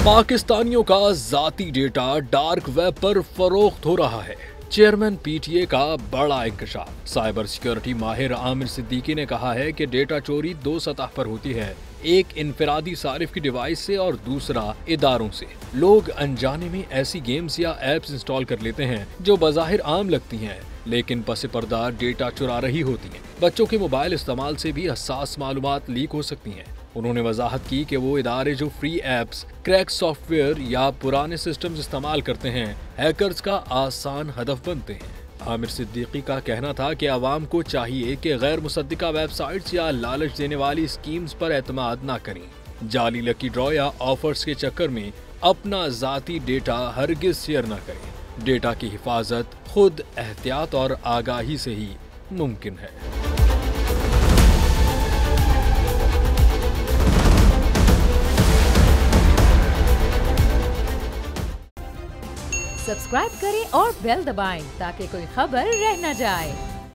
पाकिस्तानियों का जाती डेटा डार्क वेब पर फरोख्त हो रहा है। चेयरमैन पीटीए का बड़ा इंकशाफ। साइबर सिक्योरिटी माहिर आमिर सिद्दीकी ने कहा है कि डेटा चोरी दो सतह पर होती है, एक इनफरादी सारिफ की डिवाइस से और दूसरा इदारों से। लोग अनजाने में ऐसी गेम्स या एप्स इंस्टॉल कर लेते हैं जो बज़ाहिर आम लगती हैं, लेकिन पसे पर्दा डेटा चुरा रही होती हैं। बच्चों के मोबाइल इस्तेमाल से भी हसास मालूमात लीक हो सकती हैं। उन्होंने वजाहत की कि वो इदारे जो फ्री एप्स, क्रैक सॉफ्टवेयर या पुराने सिस्टम्स इस्तेमाल करते हैं, हैकर्स का आसान हदफ बनते हैं। आमिर सिद्दीकी का कहना था कि आवाम को चाहिए कि गैर मुसद्दिका वेबसाइट्स या लालच देने वाली स्कीम्स पर एतमाद ना करें। जाली लकी ड्रॉ या ऑफर्स के चक्कर में अपना जाती डेटा हरगिज शेयर ना करें। डेटा की हिफाजत खुद एहतियात और आगाही से ही मुमकिन है। सब्सक्राइब करें और बेल दबाएं ताकि कोई खबर रह न जाए।